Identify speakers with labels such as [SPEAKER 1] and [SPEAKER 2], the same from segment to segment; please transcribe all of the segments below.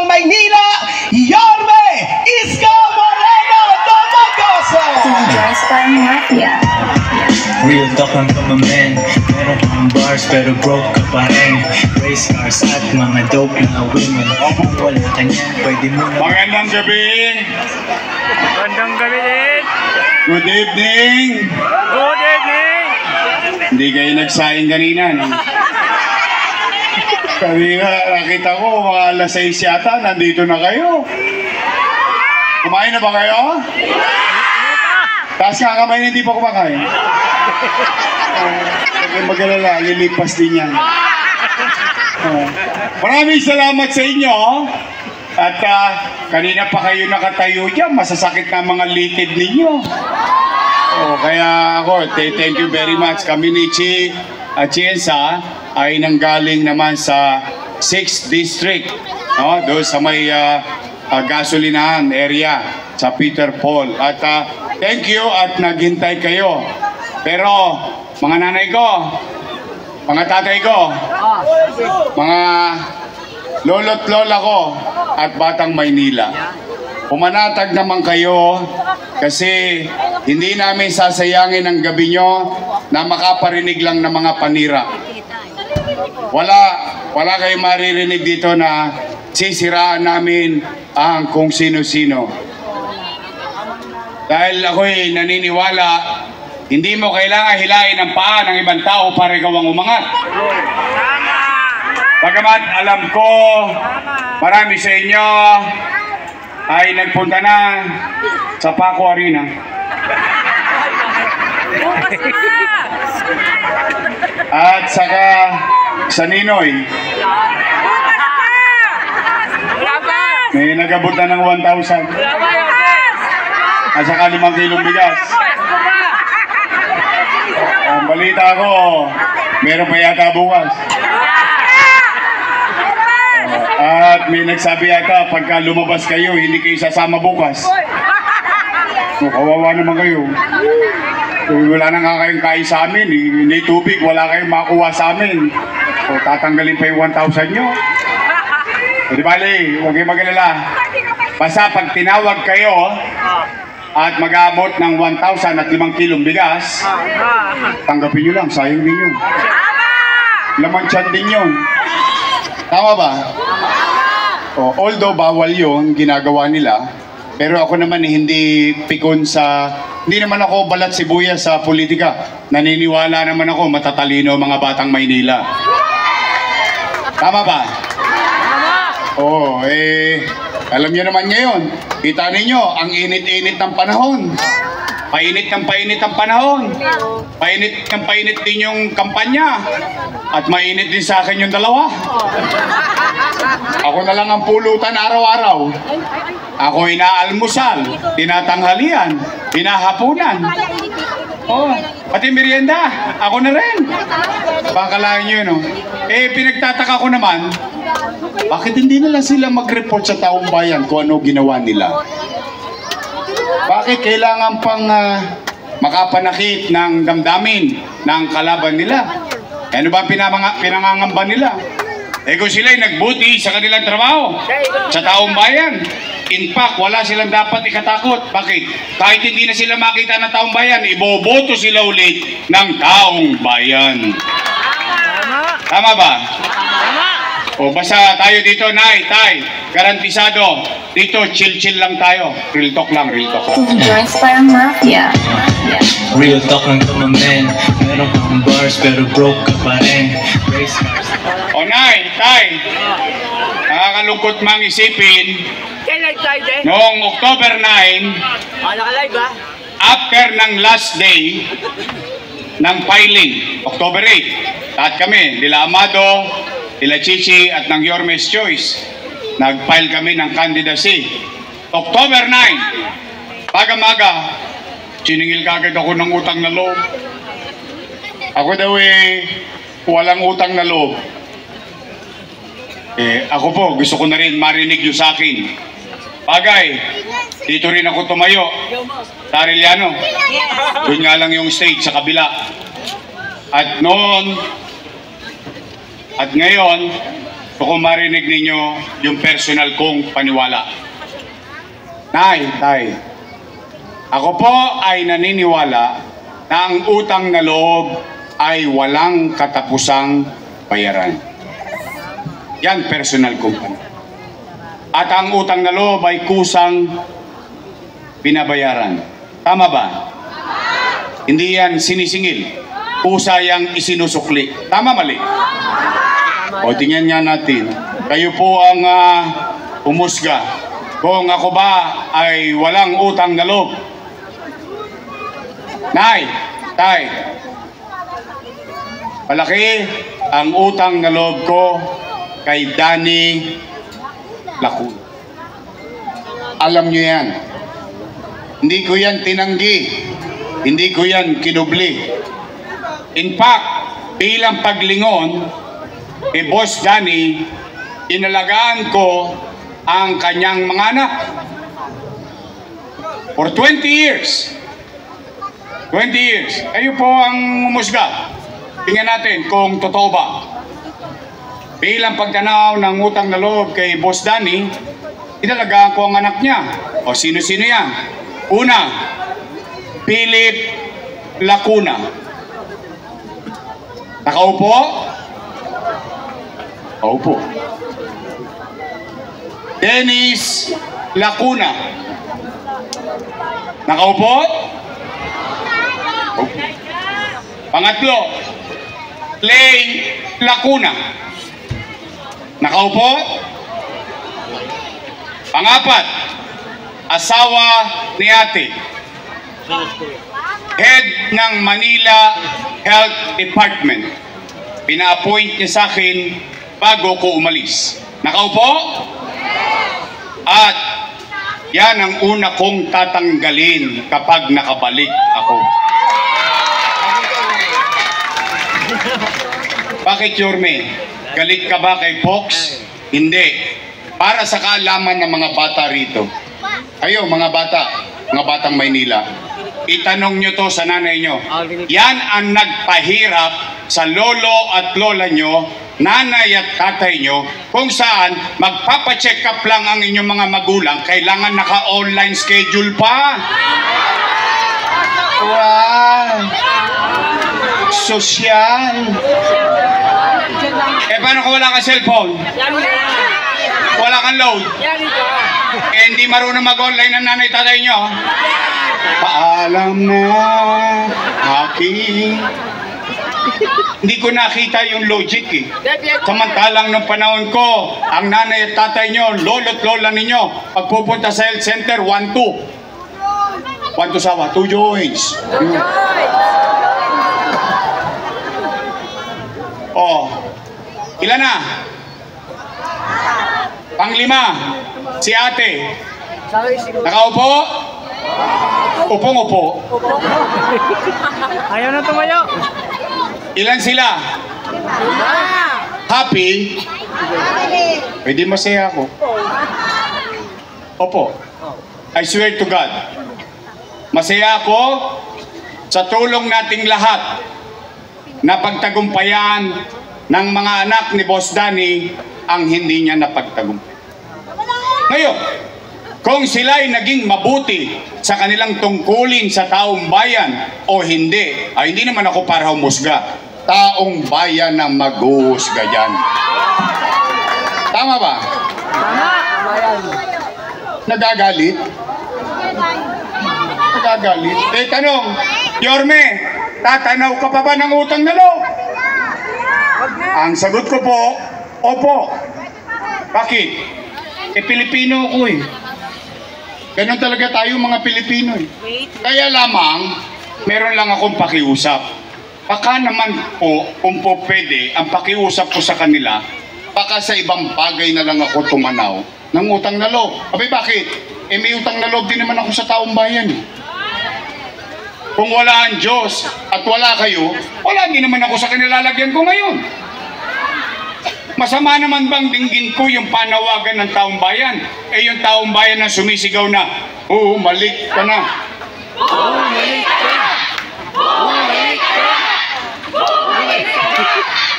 [SPEAKER 1] Batang Maynila, Yorme Isko Moreno Domagoso!
[SPEAKER 2] Dry Star Mafia.
[SPEAKER 3] Real talk lang kama men. Meron kang bars pero broke ka pa rin. Race cars at mga dope na women. Kung wala ka niyan, pwede mo na.
[SPEAKER 4] Magandang gabi.
[SPEAKER 5] Magandang gabi din.
[SPEAKER 4] Good evening.
[SPEAKER 5] Good evening.
[SPEAKER 4] Hindi kayo nagsaing kanina, no? Kanina, nakita ko, mga alas 6 yata, nandito na kayo. Kumain na ba kayo? Taas nga kamay, hindi pa kumakain. Huwag mag-alala, lilipas din yan. Maraming salamat sa inyo. At kanina pa kayo nakatayo dyan, masasakit na mga litid ninyo. Kaya ako, thank you very much. Kami ni Chienza ay nanggaling naman sa 6th District, no? Doon sa may gasolinahan area sa Peter Paul. At thank you at naghintay kayo. Pero mga nanay ko, mga tatay ko, mga lolo't lola ko at Batang Maynila, pumanatag naman kayo kasi hindi namin sasayangin ang gabi nyo na makaparinig lang ng mga panira. Wala kayong maririnig dito na sisiraan namin ang kung sino-sino. Dahil ako'y naniniwala, hindi mo kailangan hilain ang paa ng ibang tao para ikaw ang umangat. Bagamat alam ko, marami sa inyo ay nagpunta na sa Paco Arena. At saka sa Ninoy. May nagabot na ng 1,000. At saka 5 kilong bigas. Ang balita ko, meron pa yata bukas. At may nagsabi yata, pagka lumabas kayo, hindi kayo sasama bukas. Kawawa naman kayo. Wala na nga kayong kain sa amin. Hindi tubig, wala kayong makuha sa amin. Tatanggalin pa yung 1,000 nyo. Di bali, huwag kayong mag-alala. Basta pag tinawag kayo at mag-aabot ng 1,000 at 5 kilong bigas, tanggapin nyo lang, sayang din yun. Laman tiyan din yun. Tama ba? Although bawal yun, ginagawa nila, pero ako naman hindi pikon sa... Hindi naman ako balat sibuyas sa politika. Naniniwala naman ako matatalino mga Batang Maynila. Tama ba? Alam nyo naman ngayon, kita ninyo, ang init-init ng panahon. Painit ng painit ang panahon. Painit ng painit din yung kampanya. At mainit din sa akin yung dalawa. Ako na lang ang pulutan araw-araw. Ako inaalmusal, tinatanghalian, hinahapunan. Pati merienda, ako na rin. Pakalain nyo, no? Pinagtataka ko naman, bakit hindi nila sila mag-report sa taong bayan kung ano ginawa nila? Bakit kailangan pang makapanakit ng damdamin ng kalaban nila? Ano ba pinangangamba nila? Kung sila'y nagbuti sa kanilang trabaho, sa taong bayan, in fact, wala silang dapat ikatakot. Bakit? Kahit hindi na sila makita ng taong bayan, iboboto sila ulit ng taong bayan. Tama ba? Basta tayo dito, Nay, Tay, garantisado. Dito, chill-chill lang tayo. Real talk lang, real talk.
[SPEAKER 2] Dry Star Mafia.
[SPEAKER 3] Real talk lang kama men. Meron kang bars pero broke ka pa rin. Race cars.
[SPEAKER 4] Nay, Tay, nakakalungkot mang isipin. Noong October 9, after ng last day ng filing, October 8, lahat kami, nila Amado, nila Chichi at ng Yorme's Choice, nag-file kami ng candidacy. October 9, paga-maga, siningil kagad ako ng utang na loob. Ako daw walang utang na loob. Ako po, gusto ko na rin marinig nyo sa akin. Bagay, dito rin ako tumayo sa Arellano. Doon nga lang yung stage sa kabila. At noon, at ngayon, So kung marinig ninyo yung personal kong paniwala. Nay, tay, ako po ay naniniwala na ang utang na loob ay walang katapusang bayaran. Yan personal kong paniwala. At ang utang na loob ay kusang binabayaran. Tama ba? Hindi yan sinisingil. Kusa yang isinusukli. Tama, mali? O tingnan nga natin. Kayo po ang umusga. Kung ako ba ay walang utang na loob. Nay, tay, malaki ang utang na loob ko kay Danny Lacuna. Alam nyo yan. Hindi ko yan tinanggi. Hindi ko yan kinubli. In fact, bilang paglingon, Boss Danny, inalagaan ko ang kanyang mga anak. For 20 years. 20 years. Kayo po ang umusga. Tingnan natin kung totoo ba. Bilang pagtanaw ng utang na loob kay Boss Danny, inalagaan ko ang anak niya. O sino-sino yan? Una, Philip Lacuna. Nakaupo? Nakaupo. Dennis Lacuna. Nakaupo? Nakaupo. Pangatlo, Clay Lacuna. Nakaupo? Pangapat, asawa ni ate. Head ng Manila Health Department. Pina-appoint niya sa akin bago ko umalis. Nakaupo? At yan ang una kong tatanggalin kapag nakabalik ako. Bakit, Yorme? Galit ka ba kay Fox? Hindi. Para sa kaalaman ng mga bata rito. Kayo, mga batang Maynila, itanong nyo to sa nanay nyo. Yan ang nagpahirap sa lolo at lola nyo, nanay at tatay nyo, kung saan magpapacheck up lang ang inyong mga magulang, kailangan naka-online schedule pa. Wow! Sosyal! Eh, paano kung wala kang cellphone? Wala kang load? Eh, hindi marunong mag-online ng nanay tatay nyo? Paalam na, aking. Hindi ko nakita yung logic eh. Samantalang nung panahon ko, ang nanay at tatay nyo, lolo't lola ninyo, pagpupunta sa health center, 1-2. 1-2 sawa, 2 joints. Oh, ilan na? Panglima, si ate. Nakaupo? Upong-upo.
[SPEAKER 5] Ayaw na tumayo.
[SPEAKER 4] Ilan sila? Happy? Pwede masaya ako. Opo. I swear to God. Masaya ako sa tulong nating lahat na pagtagumpayan ng mga anak ni Boss Danny ang hindi niya napagtagumpay. Ngayon, kung sila'y naging mabuti sa kanilang tungkulin sa taong bayan o hindi, ay hindi naman ako para humusga. Taong bayan na mag-uhusga dyan. Tama ba?
[SPEAKER 5] Tama.
[SPEAKER 4] Nagagalit? Nagagalit? Eh, tanong, Yorme, tatanaw ka pa ba ng utang na loob? Ang sagot ko po, opo. Bakit? Eh, Pilipino ako eh. Ganon talaga tayo mga Pilipino eh. Kaya lamang, meron lang akong pakiusap. Baka naman po, kung po pwede, ang pakiusap ko sa kanila, baka sa ibang bagay na lang ako tumanaw ng utang na loob. Abay, bakit? Eh, may utang na loob din naman ako sa taong bayan eh. Kung wala ang Diyos at wala kayo, wala din naman ako sa kanilalagyan ko ngayon. Masama naman bang dinggin ko yung panawagan ng taong bayan? Eh, yung taong bayan na sumisigaw na, "Oo, malik ka na."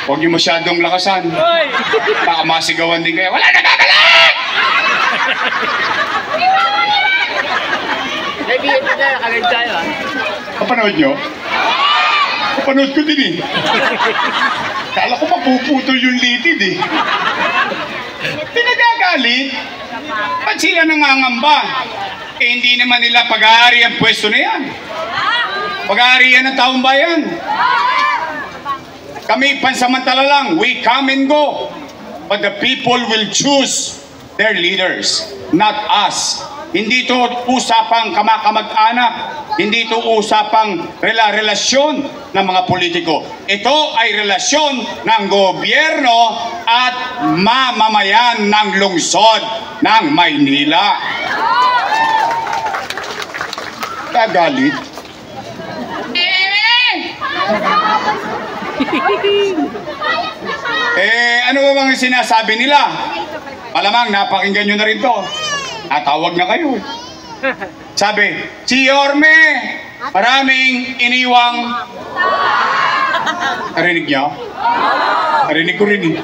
[SPEAKER 4] Huwag niyo masyadong lakasan. Baka masigawan din kayo. Wala na babalik! Kapanood nyo? Kapanood ko din eh. Kala ko mapuputol yung litid eh. Pinagagalit. Ba't sila nangangamba? Eh hindi naman nila pag-aari ang pwesto na yan. Pag-aari yan ng taong bayan. Kami pansamantala lang. We come and go. But the people will choose their leaders, not us. Hindi ito usapang kamakamag-anak. Hindi ito usapang relasyon ng mga politiko. Ito ay relasyon ng gobyerno at mamamayan ng lungsod ng Maynila. Kagalit. Ano ba bang sinasabi nila? Malamang napakinggan nyo na rin to. Natawag na kayo. Sabi, si Yorme, maraming iniwang... Narinig niyo? Narinig ko rin eh.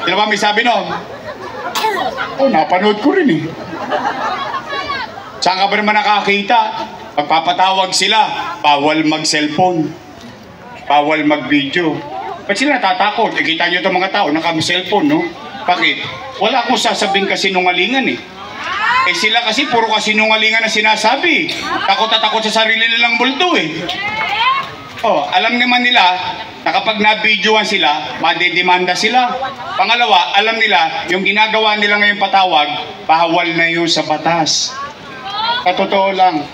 [SPEAKER 4] Sino ba may sabi nun? Oh, napanood ko rin eh. Saan ka ba naman nakakita? Pagpapatawag sila, bawal mag-cellphone. Bawal mag-video. Ba't sila natatakot? Kita nyo itong mga tao, naka-cellphone, no? Bakit? Wala akong sasabihin kasinungalingan eh. Eh sila kasi puro kasinungalingan na sinasabi. Takot at takot sa sarili nilang bulto eh. Oh, alam naman nila na kapag na-videoan sila, madidemanda sila. Pangalawa, alam nila yung ginagawa nila ngayon patawag, bawal na yun sa batas. Katotoo lang.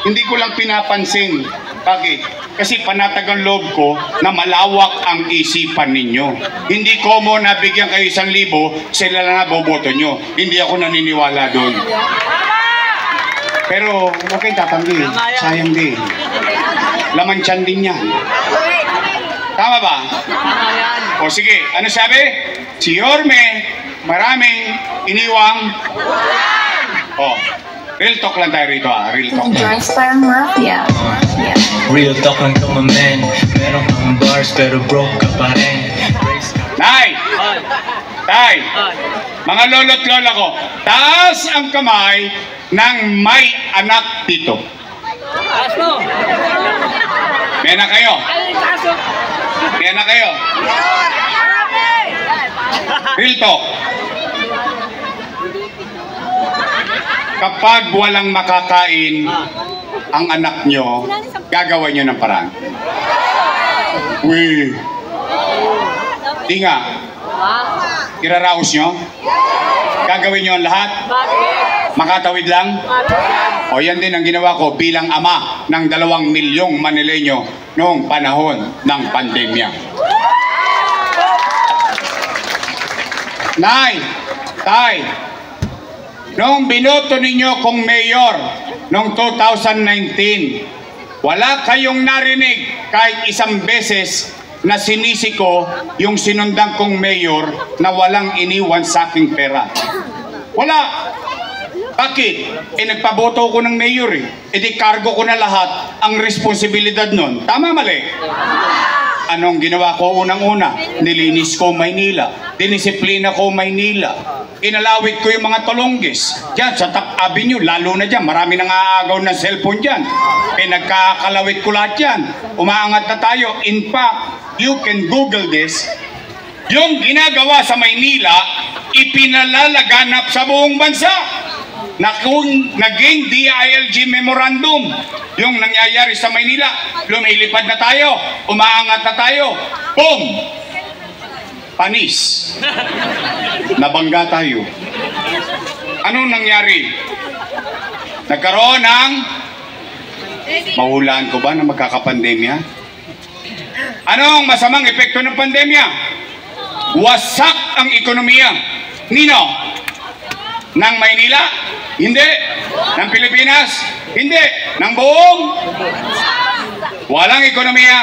[SPEAKER 4] Hindi ko lang pinapansin. Bakit? Kasi panatag ang loob ko na malawak ang isipan ninyo. Hindi ko mo nabigyan kayo 1,000, sila lang na boboto nyo. Hindi ako naniniwala doon. Pero huwag kayong tatanggi. Sayang din. Laman tiyan din yan. Tama ba? O sige, ano sabi? Si Yorme, maraming iniwang... Oh. Real talk lang tayo rito real talk lang.
[SPEAKER 2] Dry Star Mafia. Yeah.
[SPEAKER 3] Real talk lang to my man. Meron kang bars pero broke ka pa rin.
[SPEAKER 4] Nay! Tay! Mga lolo't lola ko, taas ang kamay ng may anak dito. May anak kayo? May anak kayo? Real talk. Kapag walang makakain ang anak nyo, gagawa nyo ng paraan. Uy! Di nga. Iraraos nyo? Gagawin nyo ang lahat? Makatawid lang? O yan din ang ginawa ko bilang ama ng 2 milyong Manileño noong panahon ng pandemya. Nay! Tay! Noong binoto ninyo kong mayor noong 2019, wala kayong narinig kahit 1 beses na sinisi ko yung sinundan kong mayor na walang iniwan sa aking pera. Wala. Bakit? Nagpaboto ko ng mayor eh. Di cargo ko na lahat ang responsibilidad nun. Tama mali? Anong ginawa ko unang-una? Nilinis ko Maynila. Dinisiplina ko Maynila. Inalawit ko yung mga tulunggis. Diyan sa Top Avenue, lalo na dyan. Marami nang aagaw ng cellphone dyan. Pinagkakalawit ko lahat dyan. Umaangat na tayo. In fact, you can Google this. Yung ginagawa sa Maynila, ipinalalaganap sa buong bansa. Na kung naging DILG memorandum, yung nangyayari sa Maynila, lumilipad na tayo, umaangat na tayo, boom! Panis. Nabangga tayo. Anong nangyari? Nagkaroon ng... Mahulaan ko ba na magkakapandemya? Anong masamang epekto ng pandemya? Wasak ang ekonomiya. Nino? Ng Maynila? Hindi. Ng Pilipinas? Hindi. Ng buong? Walang ekonomiya,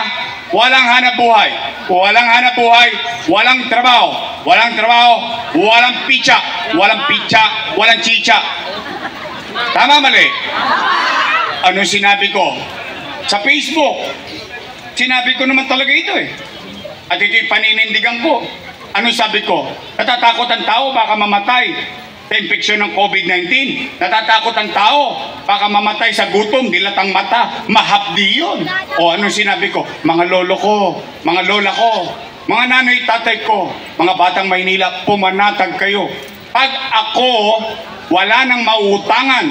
[SPEAKER 4] walang hanap buhay. Walang hanap buhay, walang trabaho. Walang trabaho, walang pitsa. Walang pitsa, walang chicha. Tama mali? Ano sinabi ko? Sa Facebook, sinabi ko naman talaga ito eh. At ito'y paninindigan ko. Ano sabi ko? Natatakot ang tao baka mamatay sa infeksyon ng COVID-19. Natatakot ang tao baka mamatay sa gutom, dilatang mata. Mahapdi yun. O ano sinabi ko? Mga lolo ko, mga lola ko, mga nanay tatay ko, mga batang Maynila, pumanatag kayo. Pag ako wala nang mautangan,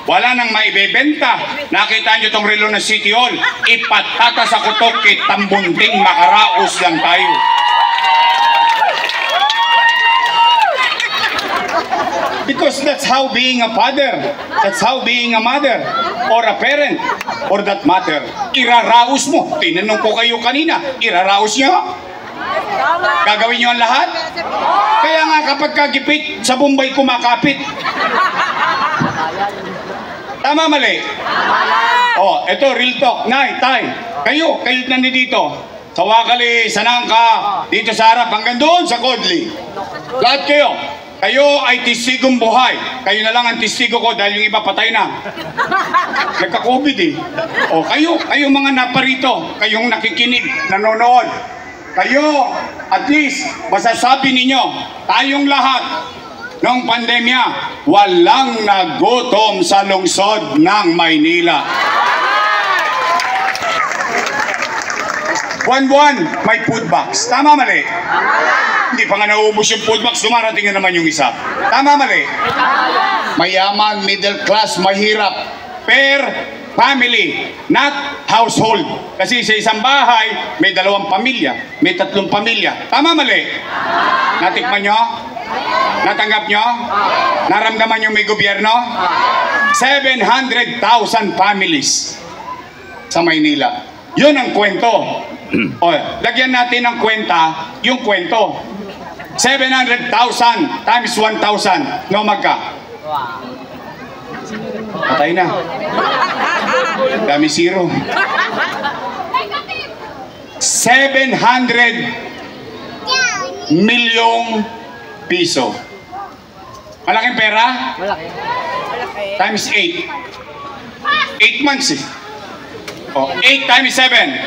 [SPEAKER 4] wala nang maibebenta, nakita nyo itong relo ng City Hall, ipatata sa kutok, kitambunding makaraos lang tayo. Because that's how being a father, that's how being a mother, or a parent, or that matter, iraraos mo. Tinanong ko kayo kanina, iraraos nyo? Gagawin nyo ang lahat? Kaya nga kapag kagipit, sa Bombay kumakapit. Tama, mali? Oh, ito, real talk. Nay, tay, kayo nandito. Sa Wakali, sa Nangka, dito sa harap, hanggang doon sa Kodli. Lahat kayo. Kayo ay testigong buhay. Kayo na lang ang testigo ko dahil yung iba patay na. Nagka-COVID eh. O kayo mga naparito, kayong nakikinig, nanonood. Kayo, at least, masasabi ninyo, tayong lahat, noong pandemya, walang nagutom sa lungsod ng Maynila. Buwan-buwan, may food box. Tama, mali? Hindi pa nga naubos yung food box, dumarating na naman yung isa. Tama, mali? Mayaman, middle class, mahirap. Per family, not household. Kasi sa isang bahay, may 2 pamilya, may 3 pamilya. Tama, mali? Natikman nyo? Natanggap nyo? Naramdaman yung may gobyerno? 700,000 families sa Maynila. Yun ang kwento. O, lagyan natin ng kwenta yung kwento. 700,000 times 1,000. No, magka? Patay na. Dami zero. 700 milyong piso. Malaking pera? Malaki. Times 8. 8 months eh. Oh, 8 times 7.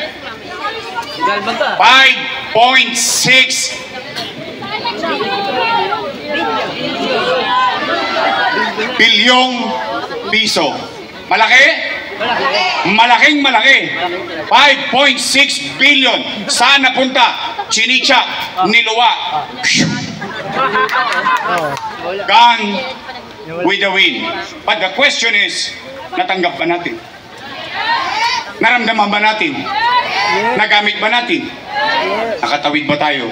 [SPEAKER 4] 5.6 bilyong piso. Malaki? Malaking malaki. 5.6 billion. Saan napunta? Chinichak, niluwa. Gone with the wind. But the question is, natanggap ba natin? Naramdaman ba natin? Nagamit ba natin? Nakatawid ba tayo?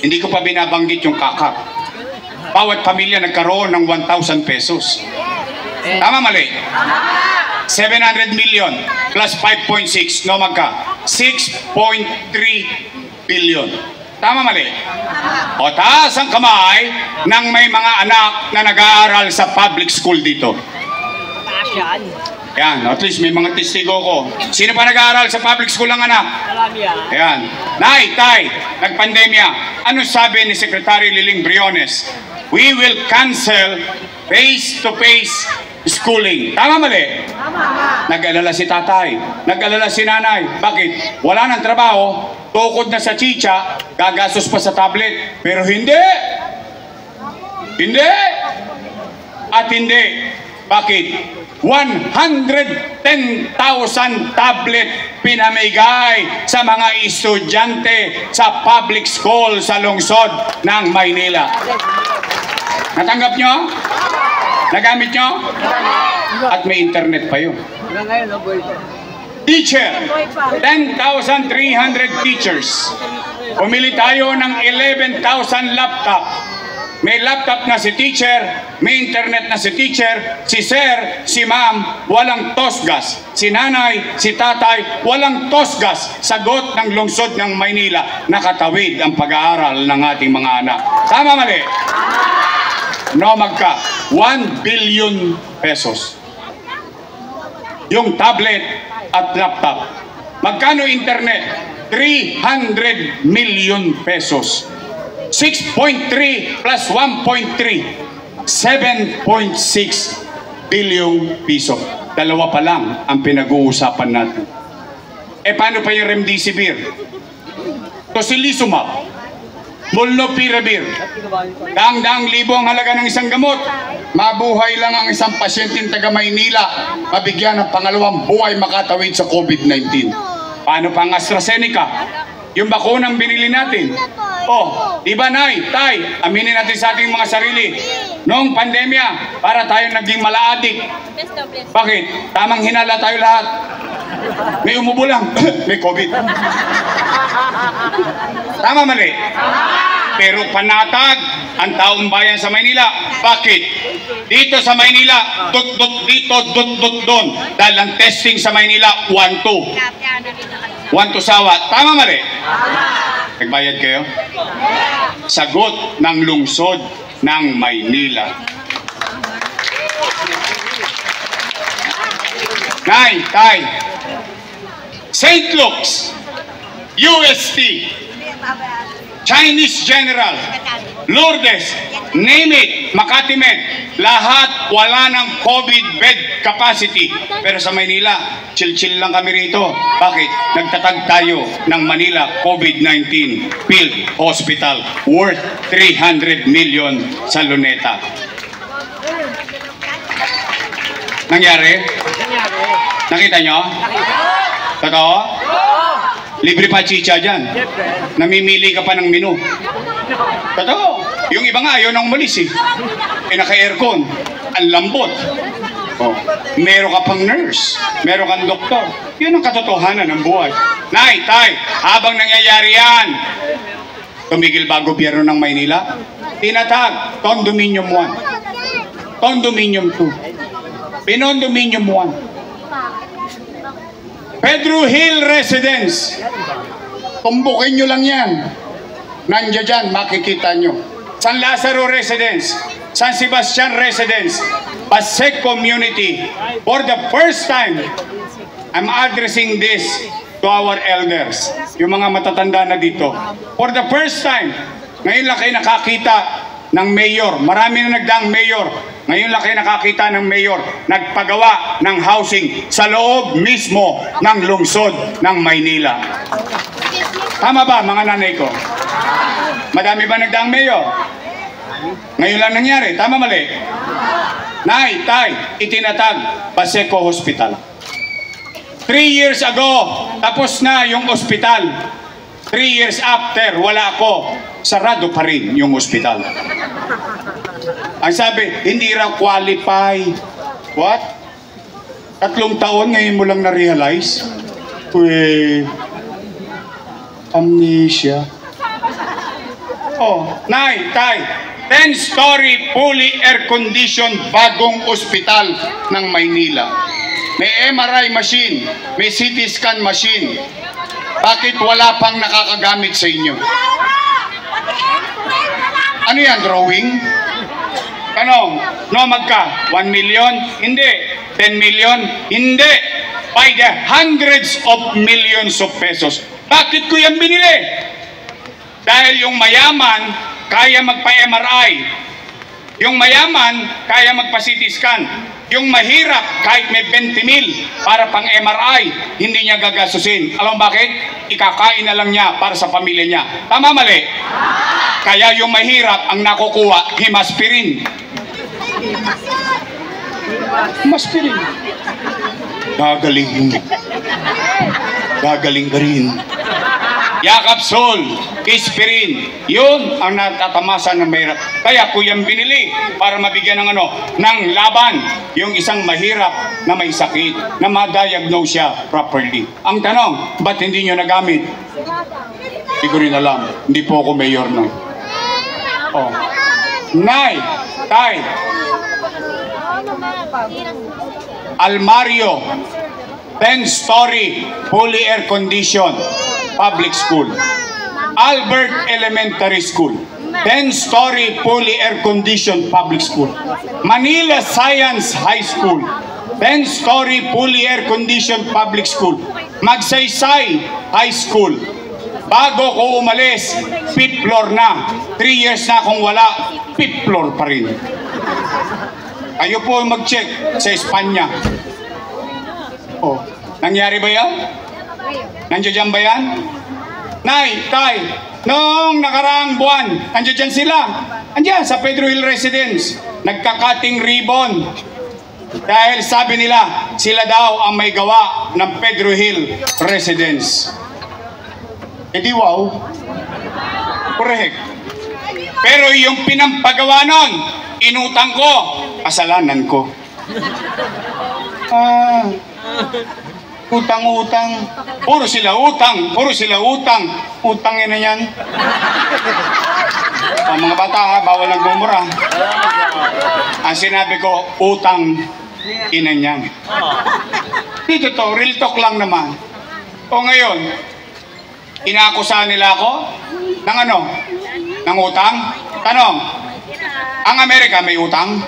[SPEAKER 4] Hindi ko pa binabanggit yung kakap. Bawat pamilya nagkaroon ng 1,000 pesos. Tama, mali? 700 million plus 5.6, no magka? 6.3 billion. Tama, mali? O taas ang kamay ng may mga anak na nag-aaral sa public school dito. Yan, at least may mga testigo ko. Sino pa nag-aaral sa public school ang anak? Yan. Nay, tay, nagpandemya. Ano sabi ni Secretary Liling Briones? We will cancel face-to-face schooling. Tama, mali? Nag-alala si tatay. Nag-alala si nanay. Bakit? Wala nang trabaho. Tukod na sa chicha. Gagastos pa sa tablet. Pero hindi. Hindi. At hindi. Bakit? 110,000 tablet pinamigay sa mga estudyante sa public school sa lungsod ng Maynila. Natanggap nyo? Nagamit nyo? At may internet pa yun. Teacher, 10,300 teachers. Pumili tayo ng 11,000 laptop. May laptop na si teacher, may internet na si teacher, si sir, si ma'am, walang tosgas. Si nanay, si tatay, walang tosgas. Sagot ng lungsod ng Maynila, nakatawid ang pag-aaral ng ating mga anak. Tama, mali? No, magka 1 billion pesos. Yung tablet at laptop. Magkano internet? 300 million pesos. 6.3 plus 1.3, 7.6 bilyong piso. Dalawa pa lang ang pinag-uusapan natin. Eh paano pa yung remdesivir? tocilizumab, molnupiravir. Daang-daang libo ang halaga ng isang gamot. Mabuhay lang ang isang pasyenteng taga Maynila, mabigyan ng pangalawang buhay makatawid sa COVID-19. Paano pa ang AstraZeneca? Yung bakunang binili natin. Oh, di ba, Nay, Tay, aminin natin sa ating mga sarili. Noong pandemya, para tayo naging malaadik. Bakit? Tamang hinala tayo lahat. May umubo lang, may COVID. Tama, mali? Pero panatag ang taong bayan sa Maynila. Bakit? Dito sa Maynila, dot-dot dito, dot-dot doon. Dahil ang testing sa Maynila, 1-2. 1-2 sawa. Tama, mali? Nagbayad kayo? Sagot ng lungsod ng Maynila. Nay, Tay, St. Luke's, UST, Chinese General, Lourdes, name it, Makati Med, lahat wala ng COVID bed capacity. Pero sa Maynila, chill-chill lang kami rito. Bakit? Nagtatag tayo ng Manila COVID-19 Field Hospital worth 300 million sa Luneta. Nangyari? Nakita nyo? Totoo? Libre pa chicha dyan. Namimili ka pa ng menu. Totoo. Yung iba nga ayaw nang umalis eh. Naka-aircon. Ang lambot. Oh. Meron ka pang nurse. Meron kang doktor. Yun ang katotohanan ng buhay. Nay, Tay, habang nangyayari yan, tumigil ba gobyerno ng Maynila? Tinatag, Condominium 1. Condominium 2. Pinondominium 1. Pedro Hill Residence. Tumbukin nyo lang yan. Nandiyan dyan, makikita nyo. San Lazaro Residence. San Sebastian Residence. Pasek Community. For the first time, I'm addressing this to our elders. Yung mga matatanda na dito. For the first time, ngayon lang kayo nakakita ng mayor. Marami na nagdaang mayor. Ngayon lang kayo nakakita ng mayor. Nagpagawa ng housing sa loob mismo ng lungsod ng Maynila. Tama ba, mga nanay ko? Madami ba nagdaang mayor? Ngayon lang nangyari. Tama, mali? Nay, Tay, itinatag Paseco Hospital. 3 years ago, tapos na yung ospital. 3 years after, wala ako. Sarado pa rin yung ospital. Ang sabi, hindi raw qualify. What? 3 taon ngayon mo lang na-realize? Uy, amnesia. Oh, Nay, Tay, 10-story fully air-conditioned bagong ospital ng Maynila. May MRI machine, may CT scan machine. Bakit wala pang nakakagamit sa inyo? Ano yan, drawing? Tanong, no magka? 1 million? Hindi. 10 million? Hindi. By the hundreds of millions of pesos. Bakit ko yan binili? Dahil yung mayaman, kaya magpa-MRI. Yung mayaman, kaya magpa-CT scan. Yung mahirap, kahit may 20 mil para pang MRI, hindi niya gagasusin. Alam bakit? Ikakain na lang niya para sa pamilya niya. Tama, mali? Kaya yung mahirap, ang nakukuha, himaspirin. Himaspirin. Gagaling. Gagaling ka rin. Yakapsol, Kispirin, yun ang natatamasa ng mahirap. Kaya ko yan binili para mabigyan ng ng laban yung isang mahirap na may sakit, na ma-diagnose siya properly. Ang tanong, ba't hindi nyo nagamit? Hindi ko rin alam. Hindi po ako mayor na. Oh. Nay, Tay, Almario, 10-story, fully air-conditioned public school. Albert Elementary School, 10-story, fully air-conditioned public school. Manila Science High School, 10-story, fully air-conditioned public school. Magsaysay High School. Bago ko umalis, 5th floor na. 3 years na akong wala, 5th floor pa rin. Kayo po mag-check sa Espanya. Oh, nangyari ba yan? Nandiyan ba yan? Nay, Tay, noong nakaraang buwan, andyan dyan sila. Andyan sa Pedro Hill Residence. Nagka-cutting ribbon. Dahil sabi nila, sila daw ang may gawa ng Pedro Hill Residence. E di wow. Correct. Pero yung pinampagawa nun, inutang ko, kasalanan ko. Utang-utang. Puro sila utang. Utang na yan. Mga bata ha, bawal nagmumura. Ang sinabi ko, utang ina niyan. Dito to, real talk lang naman. O ngayon, inaakusahan nila ako ng ano? Ng utang? Tanong, ang Amerika may utang?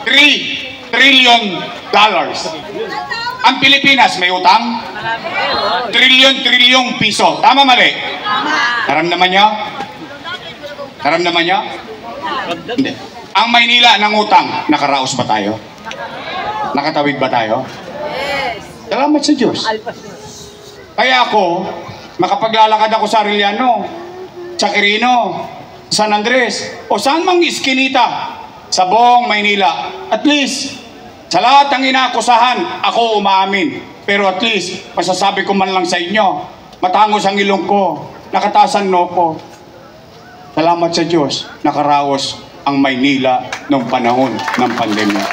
[SPEAKER 4] $3 trillion. Ang Pilipinas may utang? Trilyon piso. Tama, mali? Naramdaman niyo? Naramdaman niyo? Hindi. Ang Maynila ng utang, nakaraos ba tayo? Nakatawid ba tayo? Salamat sa Diyos. Kaya ako, makapaglalakad ako sa Arellano, sa Quirino, San Andres, o saan mang iskinita sa buong Maynila. At least, sa lahat ng inaakusahan, ako umaamin. Pero at least, masasabi ko man lang sa inyo, matangos ang ilong ko, nakataas ang noo ko. Salamat sa Diyos, nakaraos ang Maynila noong panahon ng pandemya.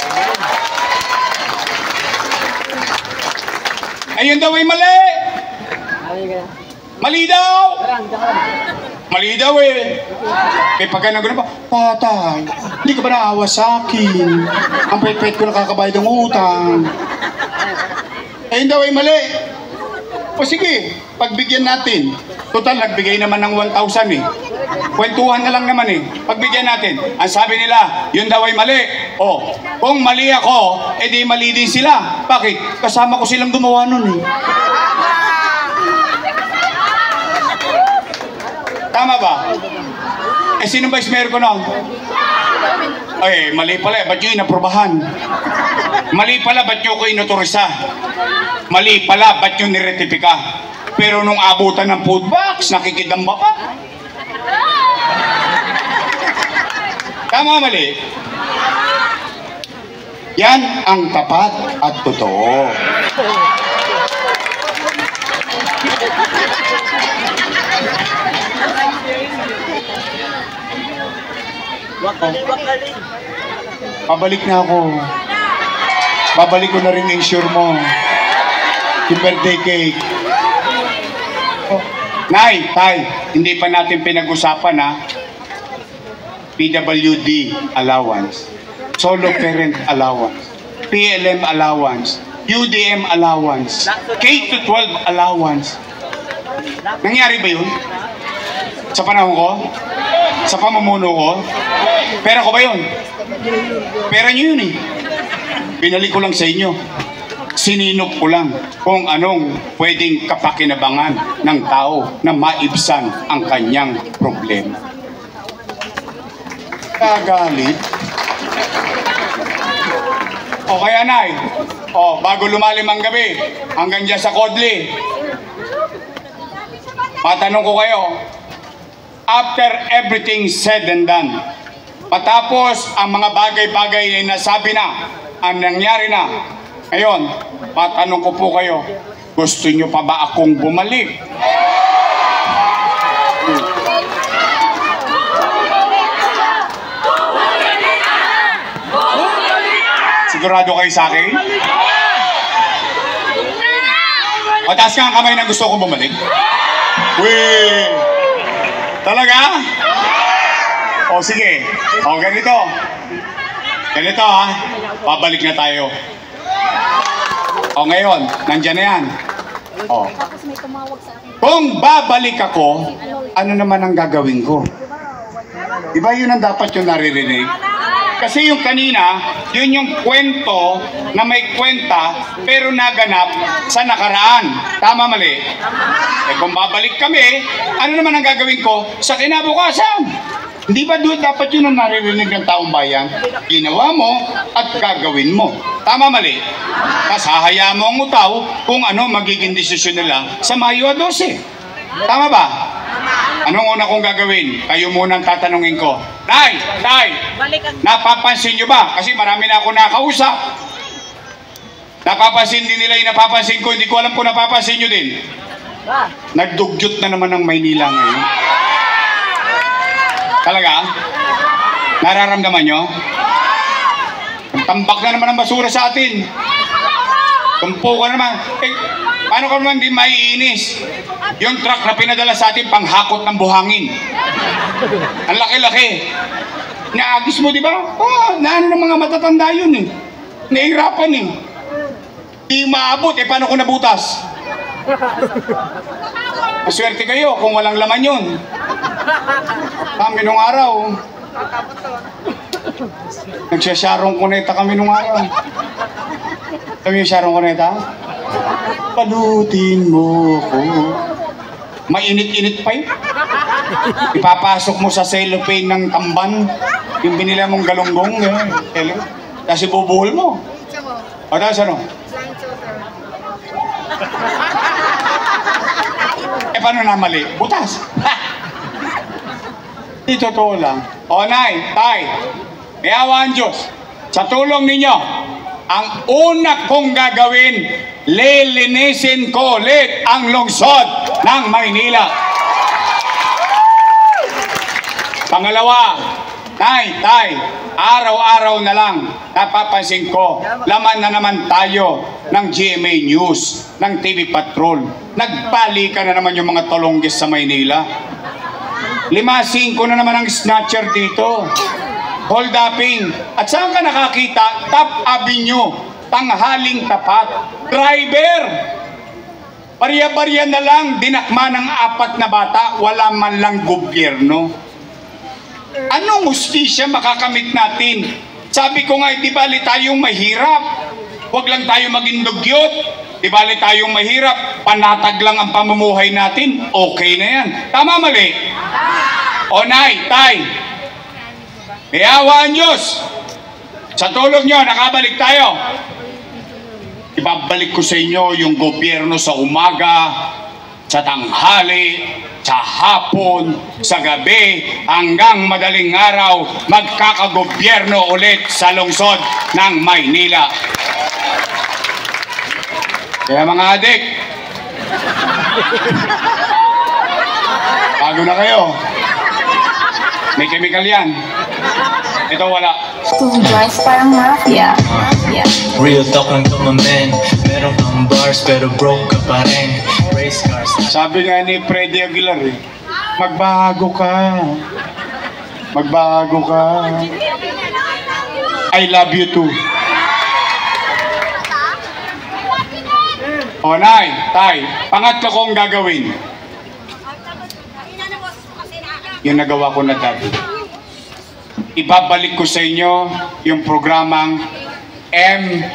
[SPEAKER 4] Ayun daw ay mali! Mali daw! Mali daw eh! May pagkana ko na ba? Tatay, hindi ka ba naawa sa akin? Ang pait-pait ko nakakabayad ng utang. Ayun daw ay mali! O sige, pagbigyan natin. Total, nagbigay naman ng 1,000 eh. Kwentuhan na lang naman eh. Pagbigyan natin. Ang sabi nila, yun daw ay mali. O, kung mali ako, edi mali din sila. Bakit? Kasama ko silang gumawa nun eh. Tama ba? Eh, sino ba ismer ko nun? Ay, mali pala eh. Ba't nyo inaprobahan? Mali pala, ba't nyo ko inuturisa? Mali pala, ba't nyo niretipika? Pero nung abutan ng food box, nakikidamba pa. Tama, mali? Yan ang tapat at totoo. Pabalik na ako. Babalik ko na rin insure mo. Yung birthday cake. Oh. Nay, Tay, hindi pa natin pinag-usapan ha. PWD allowance, solo parent allowance, PLM allowance, UDM allowance, K-12 allowance. Nangyari ba yun? Sa panahon ko? Sa pamumuno ko? Pera ko ba yun? Pera nyo yun eh. Binalik ko lang sa inyo. Sininop ko lang kung anong pwedeng kapakinabangan ng tao na maibsan ang kanyang problema. Kagalit. O kaya Nay, o bago lumalim ang gabi, hanggang dyan sa Kodli, matanong ko kayo, after everything said and done, patapos ang mga bagay-bagay na nasabi na, ang nangyari na, ngayon, matanong ko po kayo, gusto nyo pa ba akong bumalik? Sigurado kayo sa akin? Mataas ka ang kamay na gusto kong bumalik? Weh! Talaga? O sige. O ganito. Ganito ha. Pabalik na tayo. O ngayon, nandyan na yan. O. Kung babalik ako, ano naman ang gagawin ko? Diba yun ang dapat yung naririnig? Kasi yung kanina, yun yung kwento na may kwenta pero naganap sa nakaraan. Tama, mali? Eh kung babalik kami, ano naman ang gagawin ko sa kinabukasan? Hindi ba doon dapat yun ang naririnig ng taong bayan? Ginawa mo at gagawin mo. Tama, mali? Tapos hahayaan mo ang utaw kung ano magiging desisyon nila sa Mayo 12. Tama ba? Anong una kong gagawin? Kayo munang tatanungin ko. Nay! Napapansin nyo ba? Kasi marami na ako nakausap. Napapansin din nila yung napapansin ko. Hindi ko alam kung napapansin nyo din. Nagdugyot na naman ang Maynila ngayon. Talaga? Nararamdaman nyo? Tambak na naman ang basura sa atin. Tumpo ka naman. Paano ka naman di maiinis? Yung truck na pinadala sa atin, panghakot ng buhangin. Ang laki-laki. Naagis mo, di ba? Naano ng mga matatanda yun eh. Nahihirapan eh. Di maabot eh, paano ko nabutas? Maswerte kayo kung walang laman yun. Kami nung araw, nagsasarong kuneta kami nung araw. Kami yung sarong kuneta? Palutin mo ko. Mainit-init pa yun. Ipapasok mo sa cellophane ng tamban. Yung binila mong galunggong. Kasi bubuhol mo. O tapos ano? Paano na mali? Butas. Di totoo lang. O nay, tay, may awa ang Diyos. Sa tulong ninyo, ang una kong gagawin, lilinisin ko ulit ang lungsod ng Maynila. Pangalawa, nay, tay, araw-araw na lang napapansin ko, laman na naman tayo ng GMA News, ng TV Patrol. Nagbalikan na naman yung mga tolonggis sa Maynila. 5-5 na naman ang snatcher dito. Hold-upping. At saan ka nakakita? Top Avenue. Tanghaling tapat. Driver. Barya-barya na lang. Dinakma ng 4 na bata. Wala man lang gobyerno. Anong hustisya makakamit natin? Sabi ko nga, di bali tayong mahirap. Huwag lang tayo maging dugyot. Di bali tayong mahirap. Panatag lang ang pamumuhay natin. Okay na yan. Tama, mali? O nay, tay, may awa ang Diyos. Sa tulong nyo, nakabalik tayo. Ibabalik ko sa inyo yung gobyerno sa umaga, sa tanghali, sa hapon, sa gabi, hanggang madaling araw, magkakagobyerno ulit sa lungsod ng Maynila. Kaya mga adik, bago na kayo. May chemical yan. Ito wala.
[SPEAKER 2] Two joints parang mafia. Yeah.
[SPEAKER 3] Real talk lang to my man. Meron kang bars pero broke ka pa rin. Race cars.
[SPEAKER 4] Sabi nga ni Freddy Aguilar eh, magbago ka. Magbago ka. I love you too. O nay, tay, pangatlo kong gagawin. Yung nagawa ko na dati. Ibabalik ko sa inyo yung programang MBN.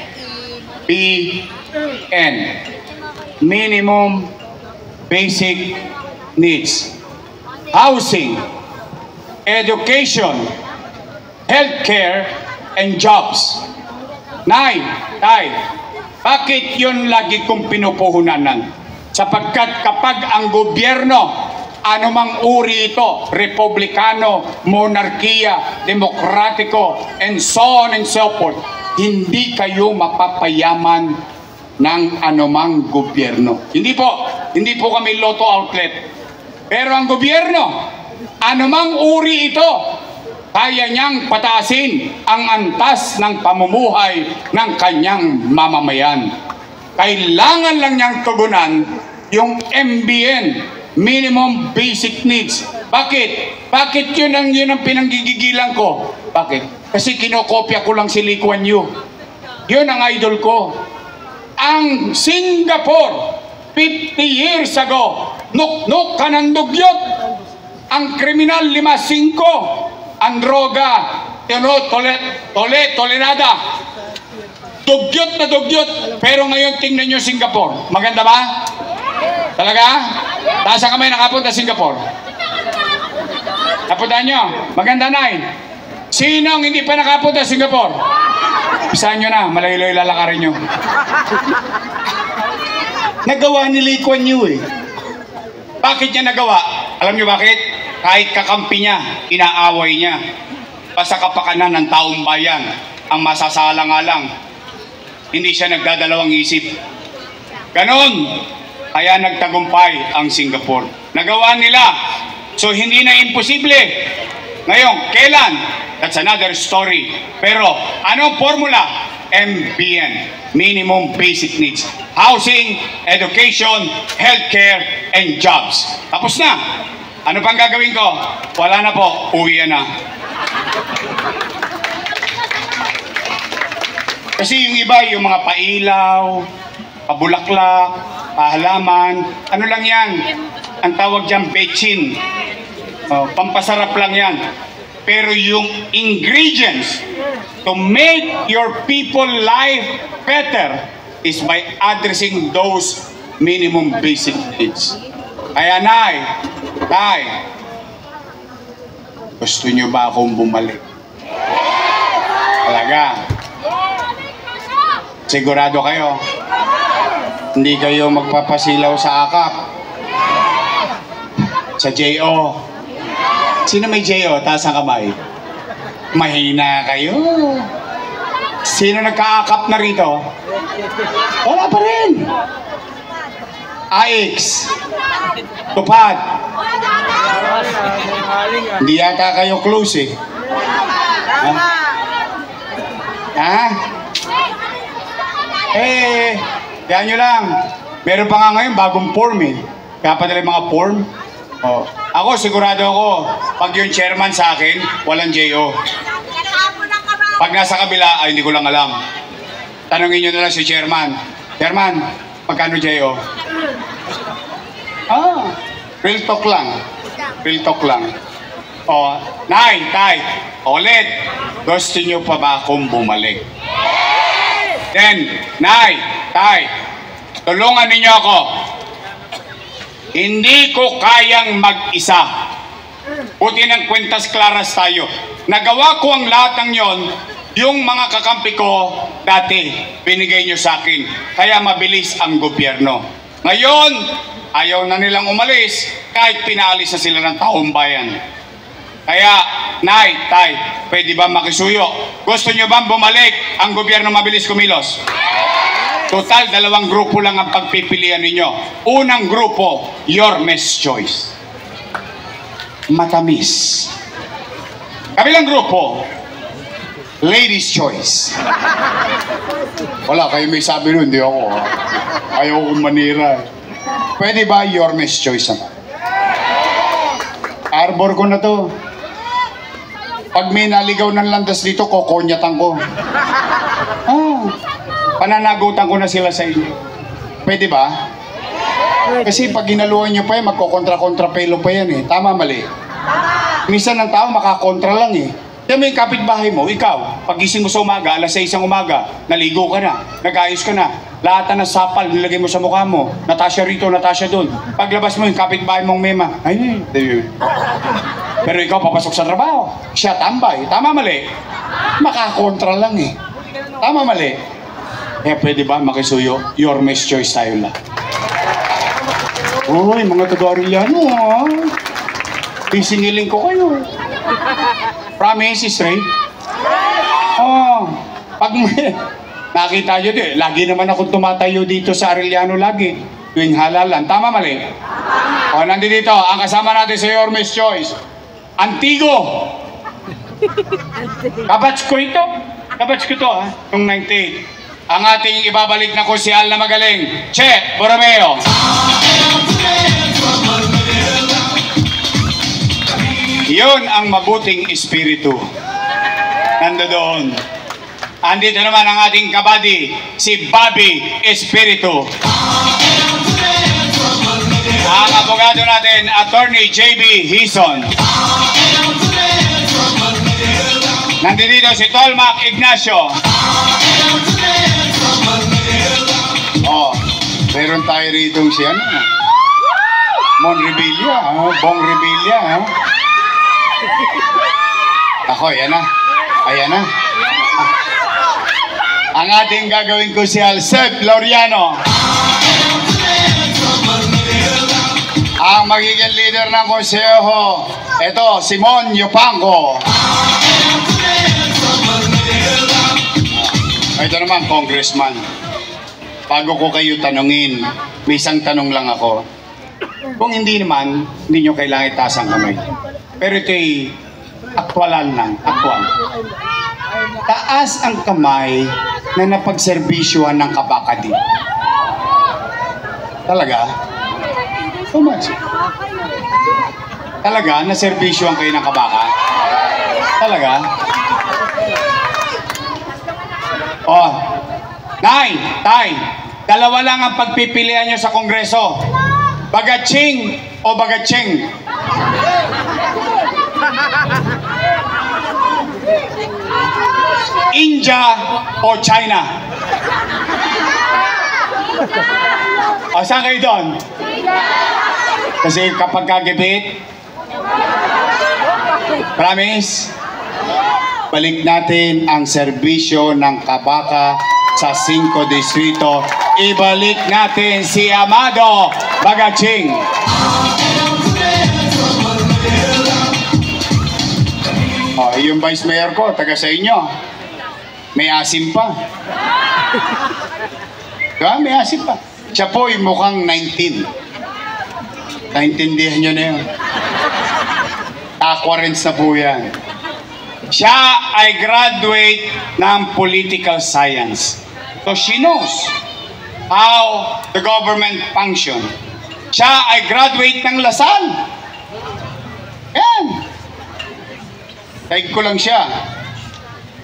[SPEAKER 4] Minimum Basic Needs. Housing, education, healthcare, and jobs. Nay, tay, bakit yun lagi kong pinupuhunanan? Sapagkat kapag ang gobyerno, anumang uri ito, republikano, monarkiya, demokratiko, and so on and so forth, hindi kayo mapapayaman ng anumang gobyerno. Hindi po kami lotto outlet. Pero ang gobyerno, anumang uri ito, kaya niyang pataasin ang antas ng pamumuhay ng kanyang mamamayan. Kailangan lang niyang tugunan yung MBN, Minimum Basic Needs. Bakit? Bakit yun ang pinanggigigilan ko? Bakit? Kasi kinokopya ko lang si Lee Kuan Yew. Yun ang idol ko. Ang Singapore, 50 years ago, nuk-nuk ka ng dugyot. Ang kriminal 5-5. Ang droga, tolerada. Dugyot na dugyot. Pero ngayon tingnan nyo Singapore. Maganda ba? Talaga? Taas ang kamay, nakapunta Singapore. Napunta nyo. Maganda na eh. Sino ang hindi pa nakapunta Singapore? Pisahan nyo na, malayo-layo lalakarin nyo. Nagawa ni Lee Kuan Yew eh. Bakit niya nagawa? Alam niyo bakit? Kahit kakampi niya, inaaway niya. Basta kapakanan ng taong bayan, ang masasala nga lang, hindi siya nagdadalawang isip. Ganon, kaya nagtagumpay ang Singapore. Nagawa nila. So hindi na imposible. Ngayon, kailan? That's another story. Pero, anong formula? MBN, Minimum Basic Needs. Housing, Education, Healthcare, and Jobs. Tapos na. Ano pang gagawin ko? Wala na po. Uwi na. Kasi yung iba, yung mga pailaw, pabulaklak, pahalaman, ano lang yan? Ang tawag dyan, bechin. Pampasarap lang yan. Pero yung ingredients to make your people life better is by addressing those minimum basic needs. Kaya Nay, gusto nyo ba akong bumalik? Talaga? Sigurado kayo? Hindi kayo magpapasilaw sa akap? Sa J.O. Sino may J.O.? Taas ang kamay. Mahina kayo. Sino nagka-akap na rito? Wala pa rin. AX. Tupad. Hindi yata kayo close eh. Ha? Kaya nyo lang. Meron pa nga ngayon bagong form eh. Kaya pa nila yung mga form. Oh. Ako, sigurado ako, pag yung chairman sa akin, walang J.O. Pag nasa kabila, ay hindi ko lang alam. Tanungin nyo na lang si chairman. Chairman, magkano J.O.? Real talk lang. Real talk lang. Oh, Nay, Tay, ulit. Gusto nyo pa ba akong bumalik? Then, Nay, Tay, tulungan ninyo ako. Hindi ko kayang mag-isa. Buti ng kwentas klaras tayo. Nagawa ko ang lahat ng yon, yung mga kakampi ko dati, binigay nyo sa akin. Kaya mabilis ang gobyerno. Ngayon, ayaw na nilang umalis kahit pinaalis na sila ng taong bayan. Kaya, Nay, Tay, pwede ba makisuyo? Gusto nyo bang bumalik ang gobyerno mabilis kumilos? Total, 2 grupo lang ang pagpipilian ninyo. Unang grupo, Yorme's Choice. Matamis. Kabilang grupo, Ladies' Choice. Wala, kayo may sabi nun, di ako. Ayaw kong manira. Pwede ba Yorme's Choice naman? Arbor ko na to. Pag may naligaw ng landas dito, kokonyatan ko. Pananagutan ko na sila sa inyo. Pwede ba? Kasi pag ginaluan nyo pa yan, magkokontra-kontra pelo pa yan eh. Tama, mali? Minsan ng tao makakontra lang eh. Kaya may kapitbahay mo, ikaw, pagising mo sa umaga, alas 6 ang umaga, naligo ka na, nag-ayos ka na, lahat na ng sapal, nilagay mo sa mukha mo, Natasha rito, Natasha doon. Paglabas mo yung kapitbahay mong mema, ay, pero ikaw papasok sa trabaho, siya tambay. Tama, mali? Makakontra lang eh. Tama, mali? Kaya pwede ba makisuyo? Yorme's Choice tayo lang. Uy, mga taga-Arellano ha. Pisingiling ko kayo. Promise is right. Pag nakita nyo din, lagi naman ako tumatayo dito sa Arellano lagi. Tuwing halalan. Tama, mali? Nandito, ang kasama natin sa Yorme's Choice. Antigo. Kabatch ko ito. Kabatch ko ito ha. Noong 98. Ang ating ibabalik na kusyal na magaling, Che Borromeo. Yun ang mabuting espiritu. Nandoon. Andito naman ang ating kabady, si Bobby Espiritu. Ang abogado natin, Attorney J.B. Hison. Nandito si Tolmac Ignacio. Meron tayo rito si Mon Revilla, Bong Revilla. Ako, ayan na. Ayan na. Ang ating gagawin ko si Alcep Loriano. Ang magiging leader ng konseho, ito, Simon Yupango. Ito naman, congressman. Bago ko kayo tanungin, may isang tanong lang ako. Kung hindi naman, hindi nyo kailangan itaas ang kamay. Pero ito'y aktualan lang, aktual. Taas ang kamay na napagservisyohan ng kabakadi. Talaga? How much? Talaga? Naservisyohan kayo ng kabaka? Talaga? Oh, Nay, Tay, dalawa lang ang pagpipilian nyo sa Kongreso. Bagatsing o Bagatsing? India o China? O, saan kayo doon? Kasi kapag kagibit, promise, balik natin ang serbisyo ng kabaka sa 5 distrito. Ibalik natin si Amado Bagatsing. Oh, yung vice mayor ko, taga sa inyo. May asim pa. Diba? May asim pa. Siya po yung mukhang 19. Naintindihan nyo na yun. Aquarents na po yan. Siya ay graduate ng political science. So she knows how the government function. Siya ay graduate ng Lasal. Yan. Taig ko lang siya.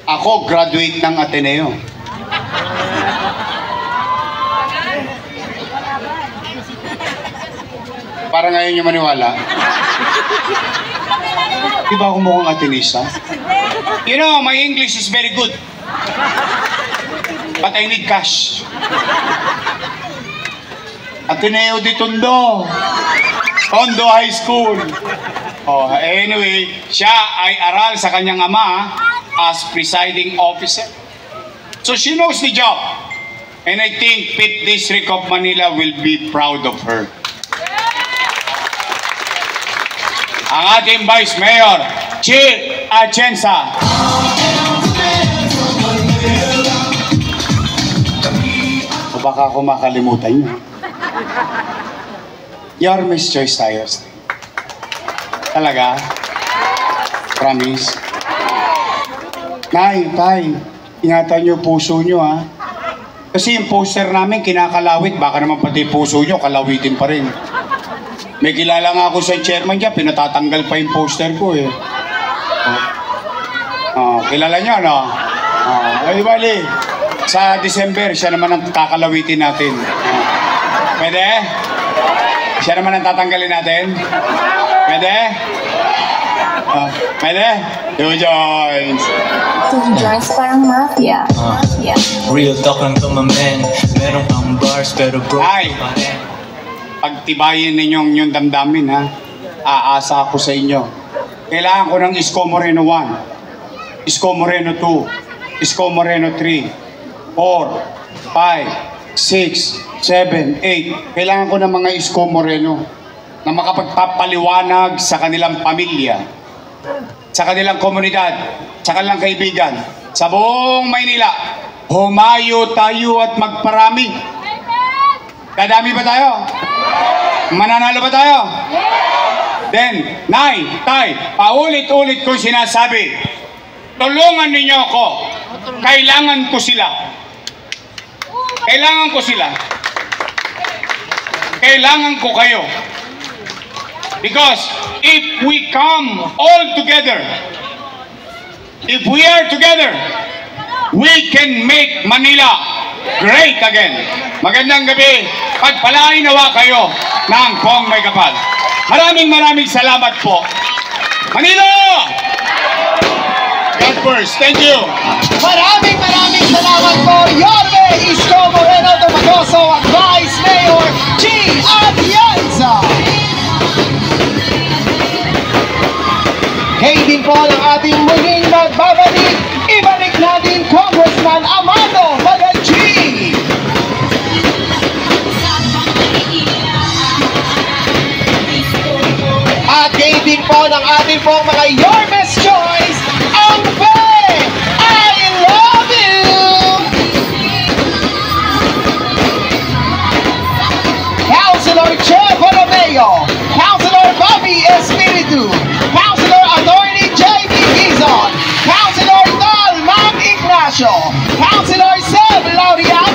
[SPEAKER 4] Ako, graduate ng Ateneo. Para ngayon niyo maniwala. Di ba ako mukhang Atenista? You know, my English is very good. But I need cash. Ateneo de Tondo. Tondo High School. Oh, anyway, siya ay aral sa kanyang ama as presiding officer. So she knows the job. And I think 5th District of Manila will be proud of her. Ang ating Vice Mayor, Chi Atienza. O baka ako makalimutan niyo. Yarmes Choice Tires. Talaga? Promise? Nay, Tay, ingatan niyo puso niyo ha. Kasi yung poster namin kinakalawit, baka naman pati puso niyo kalawitin pa rin. May kilala nga ako sa chairman dyan, pinatatanggal pa yung poster ko eh. Kilala niyo, no? Ay, bali, sa December, siya naman ang kakalawitin natin. Pwede? Siya naman ang tatanggalin natin? Pwede? Pwede? Two joints.
[SPEAKER 2] Two joints parang mafia. Yeah.
[SPEAKER 3] Real talk lang to my man. Meron kang bars pero broke
[SPEAKER 4] Ay,
[SPEAKER 3] pa rin.
[SPEAKER 4] pagtibayin ninyong yung damdamin ha. Aasa ako sa inyo. Kailangan ko ng Isko Moreno 1, Isko Moreno 2, Isko Moreno 3, 4, 5, 6, 7, 8. Kailangan ko ng mga Isko Moreno na makapagpapaliwanag sa kanilang pamilya, sa kanilang komunidad, sa kanilang kaibigan, sa buong Maynila. Humayo tayo at magparami. Dadami ba tayo? Mananalo ba tayo? Then, Nay, Tay, paulit-ulit ko sinasabi, tulungan ninyo ako. Kailangan ko sila. Kailangan ko sila. Kailangan ko kayo. Because if we come all together, if we are together, we can make Manila great again. Magandang gabi. Pagpalain nawa kayo ng Pong May Kapal. Maraming salamat po. Manila! God first. Thank you.
[SPEAKER 1] Maraming salamat po, Yorme Isko Moreno Tomagoso at Vice Mayor Chi Atienza. Kayo din po ang ating muling magbabalik. Ibalik natin Congressman Amado Bagatsing. Councilor Che Borromeo, Councilor Bobby Espiritu, Councilor Attorney J.B. Gizon, Councilor Dal Mang Ignacio, Councilor Seb Laureano,